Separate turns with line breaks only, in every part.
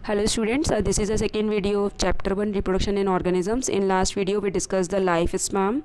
Hello students, this is the second video of chapter 1 reproduction in organisms. In last video we discussed the lifespan.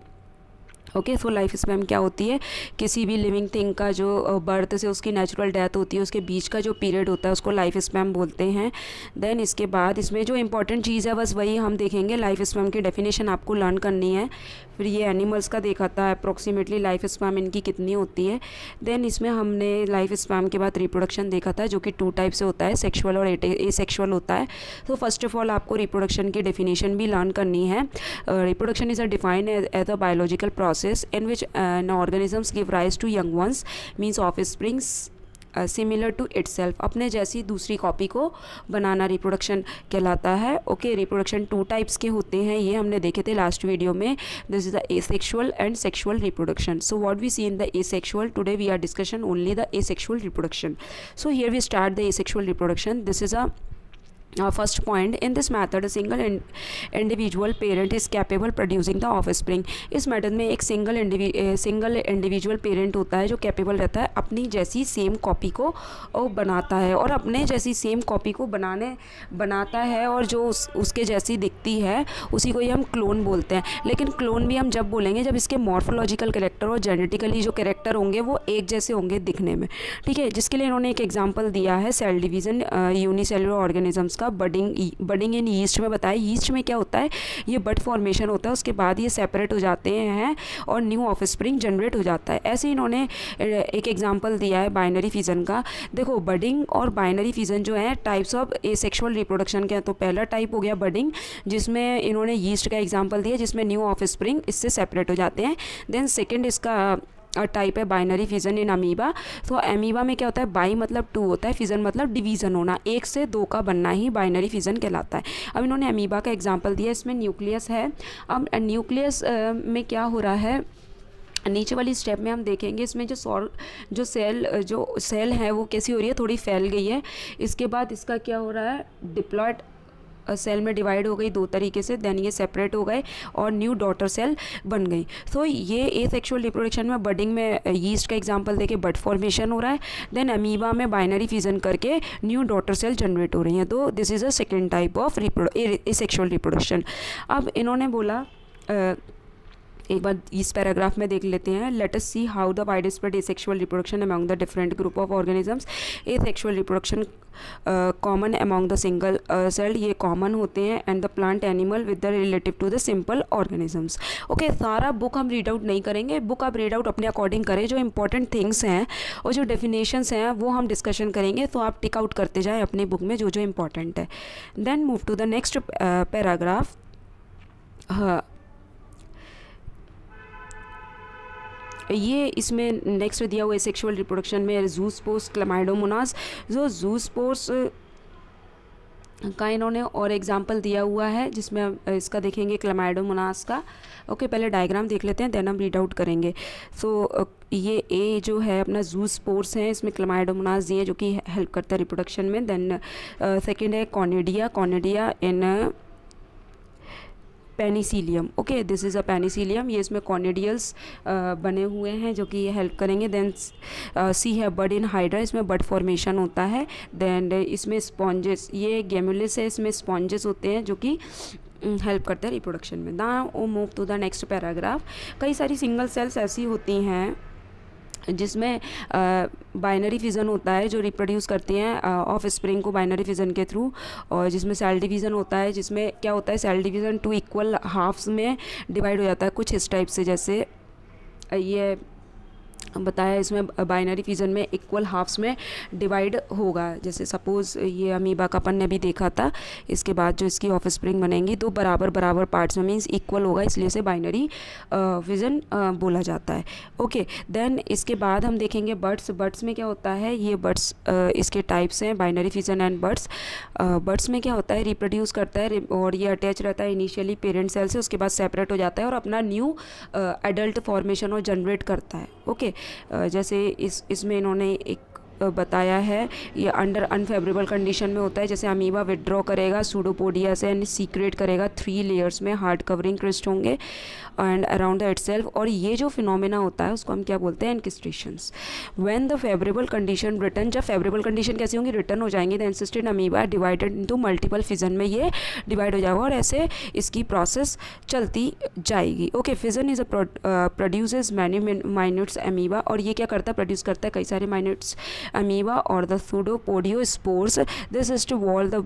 Okay, so life span क्या होती है? किसी भी living thing का जो birth से उसकी नेचुरल डेथ होती है उसके बीच का जो पीरियड होता है उसको लाइफ स्पैन बोलते हैं. देन इसके बाद इसमें जो इंपॉर्टेंट चीज़ है बस वही हम देखेंगे. लाइफ स्पैन की डेफिनेशन आपको लर्न करनी है. फिर ये एनिमल्स का देखा था अप्रोक्सीमेटली लाइफ स्पैन इनकी कितनी होती है. देन इसमें हमने लाइफ स्पैन के बाद रिप्रोडक्शन देखा था जो कि 2 टाइप से होता है, सेक्शुअल और एसेक्सुअल होता है. तो फर्स्ट ऑफ ऑल आपको रिप्रोडक्शन की डेफिनेशन भी लर्न करनी है. Reproduction is a defined as a biological process in which organisms give rise to young ones, means offsprings similar to itself, अपने जैसी दूसरी कॉपी को बनाना रिप्रोडक्शन कहलाता है. ओके, रिप्रोडक्शन 2 टाइप्स के होते हैं, ये हमने देखे थे लास्ट वीडियो में. This is the asexual and sexual reproduction. So what we see in the asexual, today we are discussion only the asexual reproduction. So here we start the asexual reproduction. This is a first point. In this method a single individual parent is capable producing the offspring. इस method में एक single individual parent होता है जो capable रहता है अपनी जैसी सेम कॉपी को बनाता है, और अपने जैसी सेम कॉपी को बनाता है और जो उसके जैसी दिखती है उसी को ही हम क्लोन बोलते हैं. लेकिन क्लोन भी हम जब बोलेंगे जब इसके मॉर्फोलॉजिकल कैरेक्टर और जेनेटिकली जो कैरेक्टर होंगे वो एक जैसे होंगे दिखने में. ठीक है, जिसके लिए इन्होंने एक एग्जाम्पल दिया है सेल डिवीज़न यूनिसेलुलर ऑर्गेनिजम्स का. बडिंग इन यीस्ट में बताया. यीस्ट में क्या होता है, ये बड फॉर्मेशन होता है, उसके बाद ये सेपरेट हो जाते हैं और न्यू ऑफस्प्रिंग जनरेट हो जाता है. ऐसे इन्होंने एक एग्जांपल दिया है बाइनरी फिजन का. देखो, बडिंग और बाइनरी फिजन जो है टाइप्स ऑफ एसेक्सुअल रिप्रोडक्शन के हैं. तो पहला टाइप हो गया बडिंग, जिसमें इन्होंने यीस्ट का एग्जाम्पल दिया जिसमें न्यू ऑफस्प्रिंग इससे सेपरेट हो जाते हैं. देन सेकेंड इसका टाइप है बाइनरी फिजन इन अमीबा. तो अमीबा में क्या होता है, बाई मतलब 2 होता है, फिजन मतलब डिवीज़न होना, 1 से 2 का बनना ही बाइनरी फिजन कहलाता है. अब इन्होंने अमीबा का एग्जांपल दिया, इसमें न्यूक्लियस है. अब न्यूक्लियस में क्या हो रहा है, नीचे वाली स्टेप में हम देखेंगे इसमें जो सेल है वो कैसी हो रही है, थोड़ी फैल गई है. इसके बाद इसका क्या हो रहा है, डिप्लॉयड सेल में डिवाइड हो गई 2 तरीके से. देन ये सेपरेट हो गए और न्यू डॉटर सेल बन गई. तो ये एसेक्सुअल रिप्रोडक्शन में बडिंग में यीस्ट का एग्जांपल देके बड फॉर्मेशन हो रहा है. देन अमीबा में बाइनरी फिजन करके न्यू डॉटर सेल जनरेट हो रही हैं. तो this is a second type of asexual reproduction. अब इन्होंने बोला एक बार इस पैराग्राफ में देख लेते हैं. Let us see how the wide spread asexual reproduction among the different group of organisms. Asexual reproduction common among the single cell, ये कॉमन होते हैं, and the plant animal with the relative to the simple organisms. Okay, सारा book हम read out नहीं करेंगे, book आप read out अपने according करें. जो इंपॉर्टेंट थिंग्स हैं और जो डेफिनेशंस हैं वो हम डिस्कशन करेंगे, तो आप टिक आउट करते जाएँ अपनी बुक में जो जो इंपॉर्टेंट है. Then move to the next paragraph. ये इसमें नेक्स्ट दिया हुआ है सेक्सुअल रिप्रोडक्शन में ज़ूस्पोर्स क्लामाइडोमोनास. जो ज़ूस्पोर्स का इन्होंने और एग्जांपल दिया हुआ है जिसमें इसका देखेंगे क्लामाइडोमोनास का. ओके, पहले डायग्राम देख लेते हैं देन हम रीड आउट करेंगे. सो ये ए जो है अपना ज़ूस्पोर्स है, इसमें क्लामाइडोमोनास दिए जो कि हेल्प करता है रिप्रोडक्शन में. देन सेकेंड है conidia in Penicillium. Okay, this is a Penicillium. ये इसमें कॉनिडियल्स बने हुए हैं जो कि हेल्प करेंगे. देन सी है बड इन हाइड्रा, इसमें बड फॉर्मेशन होता है. देन इसमें स्पॉन्जेस, ये गेमुलिस है, इसमें स्पॉन्जेस होते हैं जो कि हेल्प करते हैं रिप्रोडक्शन में. Now move to the next paragraph. कई सारी सिंगल सेल्स ऐसी होती हैं जिसमें बाइनरी फिजन होता है जो रिप्रोड्यूस करती हैं ऑफ स्प्रिंग को बाइनरी फिजन के थ्रू, और जिसमें सेल डिवीज़न होता है, जिसमें क्या होता है सेल डिवीज़न 2 इक्वल हाफ्स में डिवाइड हो जाता है कुछ इस टाइप से. जैसे ये बताया इसमें बाइनरी फिजन में इक्वल हाफ्स में डिवाइड होगा. जैसे सपोज़ ये अमीबा का अपन ने भी देखा था. इसके बाद जो इसकी ऑफस्प्रिंग बनेंगी 2 बराबर पार्ट्स में, मींस इक्वल होगा, इसलिए से बाइनरी फिजन बोला जाता है. ओके, देन इसके बाद हम देखेंगे बर्ड्स में क्या होता है. ये बर्ड्स इसके टाइप्स हैं binary fission and birds. Birds में क्या होता है, रिप्रोड्यूस करता है और ये अटैच रहता है इनिशियली पेरेंट सेल से, उसके बाद सेपरेट हो जाता है और अपना न्यू एडल्ट फॉर्मेशन और जनरेट करता है. ओके, जैसे इसमें इन्होंने एक बताया है ये अंडर अनफेवरेबल कंडीशन में होता है, जैसे अमीबा विड्रॉ करेगा सूडोपोडिया से एंड सीक्रेट करेगा 3 लेयर्स में, हार्ड कवरिंग क्रिस्ट होंगे एंड अराउंड द इटसेल्फ, और ये जो फिनोमेना होता है उसको हम क्या बोलते हैं, encystations. When the favourable condition return, जब फेवरेबल कंडीशन कैसी होंगी, रिटर्न हो जाएंगे, the encysted amoeba divided into multiple fission में ये डिवाइड हो जाएगा और ऐसे इसकी प्रोसेस चलती जाएगी। Okay, fission is produces many minutes amoeba, और ये क्या करता है, प्रोड्यूस करता है कई सारे माइन्यूट्स अमीबा और the pseudopodia spores, this is to wall the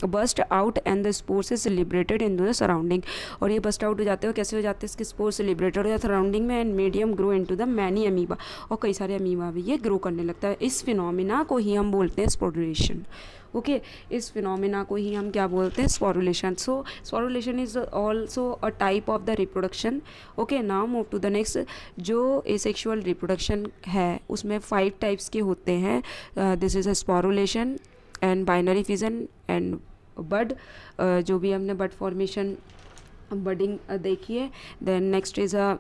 burst out and the spores is liberated in the surrounding, और ये बस्ट आउट हो जाते हैं, कैसे हो जाते हैं, इसके स्पोर्स लिबरेटेड हो जाते हैं सराउंडिंग में, and medium grow into the many amoeba, और कई सारे अमीबा भी ये ग्रो करने लगता है। इस फिनोमिना को ही हम बोलते हैं स्पोरुलेशन। ओके, इस फिनोमिना को ही हम क्या बोलते हैं, sporulation. So sporulation is also a type of the reproduction. Okay, now move to the next. जो एसेक्सुअल रिप्रोडक्शन है उसमें 5 टाइप्स के होते हैं। This is a sporulation and binary fission and bud, जो भी हमने बड फॉर्मेशन बडिंग देखी है। Then next is a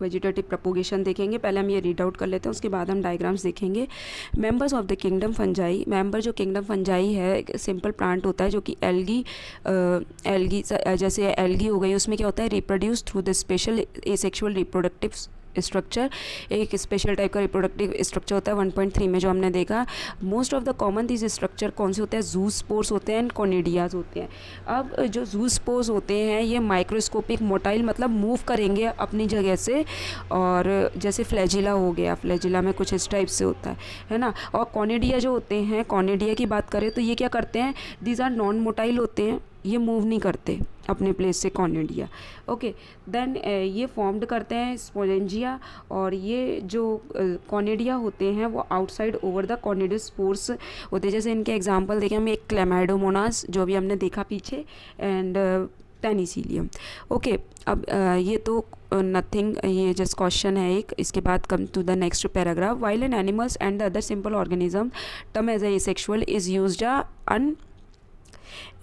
vegetative propagation देखेंगे। पहले हम ये रीड आउट कर लेते हैं, उसके बाद हम डायग्राम्स देखेंगे। Members of the kingdom fungi, member जो किंगडम फंजाई है एक सिंपल प्लांट होता है जो कि एल्गी जैसे एल्गी हो गई, उसमें क्या होता है, reproduce through the special asexual reproductive structure, एक स्पेशल टाइप का रिप्रोडक्टिव स्ट्रक्चर होता है 1.3 में जो हमने देखा। Most of the common this structure कौन से होते हैं, जू स्पोर्स होते हैं एंड कॉनिडियाज होते हैं। अब जो जू स्पोर्स होते हैं ये माइक्रोस्कोपिक मोटाइल, मतलब मूव करेंगे अपनी जगह से, और जैसे फ्लैजिला हो गया, फ्लैजिला में कुछ इस टाइप से होता है ना। और कॉनिडिया जो होते हैं, कॉनिडिया की बात करें तो ये क्या करते हैं, दीज आर नॉन मोटाइल होते हैं, ये मूव नहीं करते अपने प्लेस से, कॉनिडिया। ओके, देन ये फॉर्म्ड करते हैं स्पोरेंजिया, और ये जो कॉनिडिया होते हैं वो आउटसाइड ओवर द कॉनिडियस स्पोर्स होते हैं। जैसे इनके एग्जांपल देखें हम, एक क्लेमाइडोमोनास जो भी हमने देखा पीछे, एंड पेनिसिलियम। ओके, अब ये तो नथिंग, ये जस्ट क्वेश्चन है एक। इसके बाद come to the next paragraph. While an animals and the other simple organism term as a sexual is used un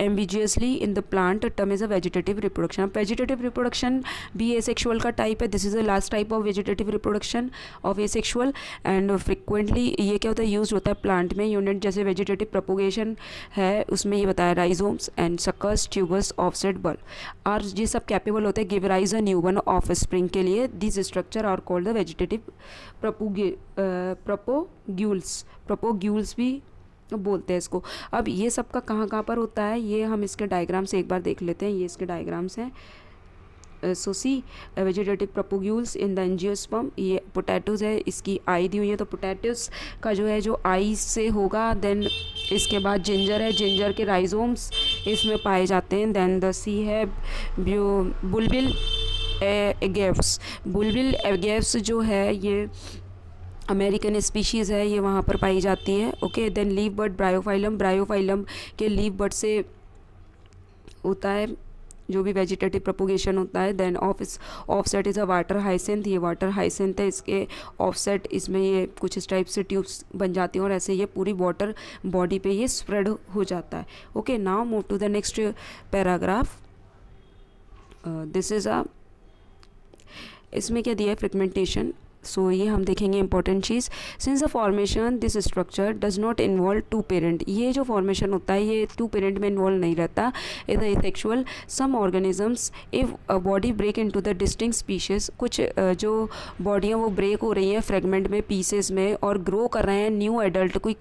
ambiguously in the plant term is a vegetative reproduction। Vegetative reproduction भी asexual का type है। This is the last type of vegetative reproduction of asexual, and frequently ये क्या होता है, use होता है plant में। यूनिट जैसे वेजिटेटिव प्रोपोगेशन है उसमें ये बताया, राइजोम्स एंड सकस ट्यूबस ऑफसेट बल और ये सब कैपेबल होते हैं give rise a newborn offspring के लिए। This structure are called the vegetative propagules भी बोलते हैं इसको। अब ये सब का कहाँ कहाँ पर होता है ये हम इसके डायग्राम से एक बार देख लेते हैं। ये इसके डायग्राम्स हैं। सो सी वेजिटेटिव प्रोपोग्यूल्स इन द एंजियोस्पर्म, ये पोटैटोज़ है, इसकी आई दी हुई है, तो पोटैटोज़ का जो है जो आई से होगा। देन इसके बाद जिंजर है, जिंजर के राइजोम्स इसमें पाए जाते हैं। देन द सी है बुलबिल एगेव्स, बुलबिल एगेव्स जो है ये अमेरिकन स्पीशीज़ है, ये वहाँ पर पाई जाती है। Okay, then leaf bud bryophyllum, bryophyllum के लीव बर्ड से होता है जो भी वेजिटेटिव प्रोपोगेशन होता है। Then offset is a water hyacinth, ये वाटर हाइसेंथ है, इसके ऑफसेट इसमें ये कुछ इस टाइप से ट्यूब्स बन जाती हैं और ऐसे ये पूरी वाटर बॉडी पे ये स्प्रेड हो जाता है। Okay, now move to the next paragraph. This is a, इसमें क्या दिया है, फ्रेगमेंटेशन। सो ये हम देखेंगे इंपॉर्टेंट चीज़। Since the formation this structure does not involve two parent, ये जो फॉर्मेशन होता है ये टू पेरेंट में इन्वॉल्व नहीं रहता। Is asexual some organisms if body break into the distinct species, कुछ जो बॉडियाँ वो ब्रेक हो रही हैं फ्रेगमेंट में, पीसेस में, और ग्रो कर रहे हैं न्यू एडल्ट, कोई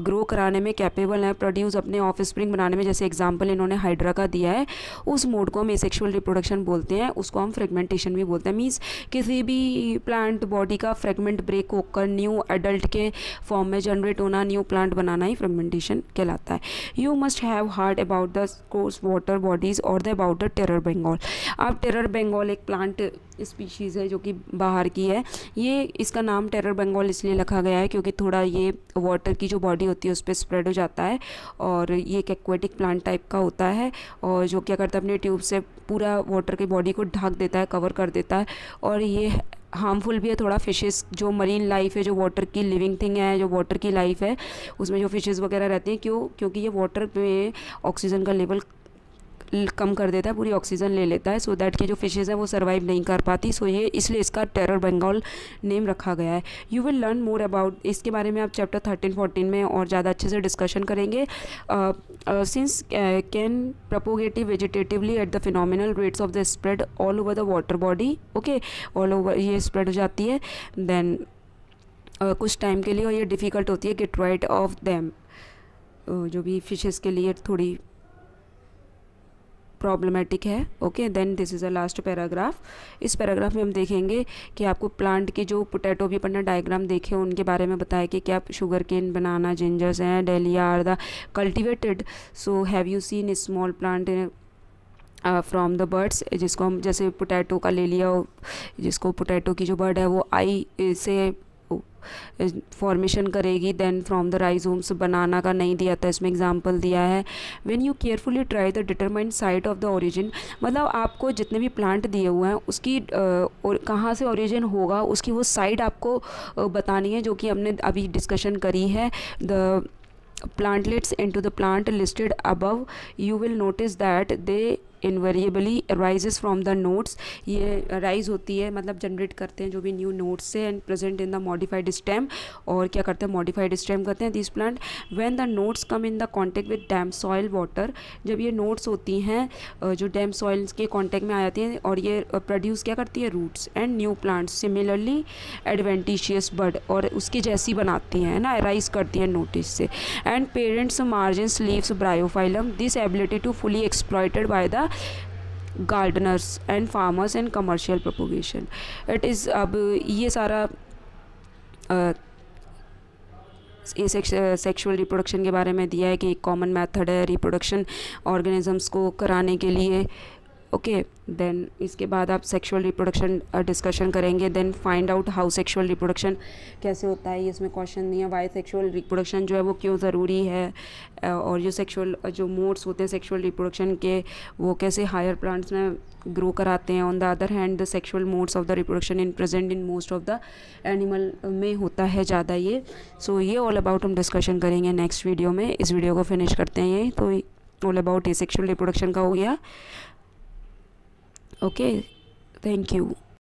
ग्रो कराने में कैपेबल है, प्रोड्यूस अपने ऑफ स्प्रिंग बनाने में, जैसे एग्जाम्पल इन्होंने हाइड्रा का दिया है, उस मोड को हम एसेक्सुअल रिप्रोडक्शन बोलते हैं, उसको हम फ्रेगमेंटेशन भी बोलते हैं। मीन्स किसी भी प्लांट बॉडी का फ्रेगमेंट ब्रेक होकर न्यू एडल्ट के फॉर्म में जनरेट होना, न्यू प्लांट बनाना ही फ्रेगमेंटेशन कहलाता है। You must have heard about the curse water bodies और the about the terror Bengal. अब टेरर बंगाल एक प्लांट स्पीशीज़ है जो कि बाहर की है, ये इसका नाम टेरर बंगाल इसलिए रखा गया है क्योंकि थोड़ा ये वाटर की जो बॉडी होती है उस पर स्प्रेड हो जाता है, और ये एक एक्वेटिक प्लांट टाइप का होता है, और जो क्या करता है अपने ट्यूब से पूरा वाटर की बॉडी को ढक देता है, कवर कर देता है, और ये हार्मफुल भी है थोड़ा फिशेस, जो मरीन लाइफ है, जो वाटर की लिविंग थिंग है, जो वाटर की लाइफ है, उसमें जो फिशेस वगैरह रहती हैं, क्योंकि ये वाटर में ऑक्सीजन का लेवल कम कर देता है, पूरी ऑक्सीजन ले लेता है, सो दैट कि जो फिशेज़ है वो सर्वाइव नहीं कर पाती। सो ये इसलिए इसका टेरर बंगाल नेम रखा गया है। You will learn more about, इसके बारे में आप चैप्टर 13-14 में और ज़्यादा अच्छे से डिस्कशन करेंगे। Since can propagative vegetatively at the phenomenal rates of the spread all over the water body, okay, all over ये स्प्रेड हो जाती है देन कुछ टाइम के लिए, और ये डिफ़िकल्ट होती है गेट राइट ऑफ देम, जो भी फिशेस के लिए थोड़ी प्रॉब्लमेटिक है। Okay, then this is a last paragraph. इस पैराग्राफ में हम देखेंगे कि आपको प्लांट के जो पोटैटो भी अपन ने डायग्राम देखे उनके बारे में बताया कि क्या शुगर केन, बनाना, जिंजर्स हैं, dahlia are the cultivated. So have you seen small plant from the buds, जिसको हम जैसे पोटैटो का ले लिया, जिसको पोटैटो की जो बर्ड है वो आई से फॉर्मेशन करेगी, देन फ्रॉम द राइजोम्स। बनाना का नहीं दिया था, इसमें एग्जांपल दिया है। When you carefully try the determine site of the origin, मतलब आपको जितने भी प्लांट दिए हुए हैं उसकी कहाँ से ओरिजिन होगा उसकी वो साइट आपको बतानी है, जो कि हमने अभी डिस्कशन करी है। The plantlets into the plant listed above, you will notice that they invariably arises from the nodes, ये राइज होती है मतलब जनरेट करते हैं जो भी न्यू नोड्स से, and present in the modified stem, और क्या करते हैं मॉडिफाइड स्टेम करते हैं this plant. When the nodes come in the contact with damp soil water, जब ये नोड्स होती हैं जो डैम्प सॉइल्स के कांटेक्ट में आ जाती हैं, और ये प्रोड्यूस क्या करती है roots and new plants similarly adventitious bud, और उसकी जैसी बनाती हैं ना, राइज करती हैं नोटिस से। And parents margins leaves bryophyllum, this ability to fully exploited by the gardeners and farmers and commercial propagation. It is, अब ये सारा ये सेक्सुअल रिप्रोडक्शन के बारे में दिया है कि एक कॉमन मेथड है रिप्रोडक्शन ऑर्गेनिजम्स को कराने के लिए। ओके, देन इसके बाद आप सेक्सुअल रिप्रोडक्शन डिस्कशन करेंगे। Then find out how sexual reproduction कैसे होता है, ये इसमें क्वेश्चन दिए हैं। वाई सेक्सुअल रिप्रोडक्शन जो है वो क्यों ज़रूरी है, और जो सेक्सुअल जो मोड्स होते हैं सेक्सुअल रिप्रोडक्शन के वो कैसे हायर प्लांट्स में ग्रो कराते हैं। On the other hand the sexual modes of the reproduction in present in most of the animal में होता है ज़्यादा ये। सो ये ऑल अबाउट हम डिस्कशन करेंगे नेक्स्ट वीडियो में। इस वीडियो को फिनिश करते हैं यही, तो ऑल अबाउट ये सेक्सुअल रिप्रोडक्शन का हो गया। Okay, thank you.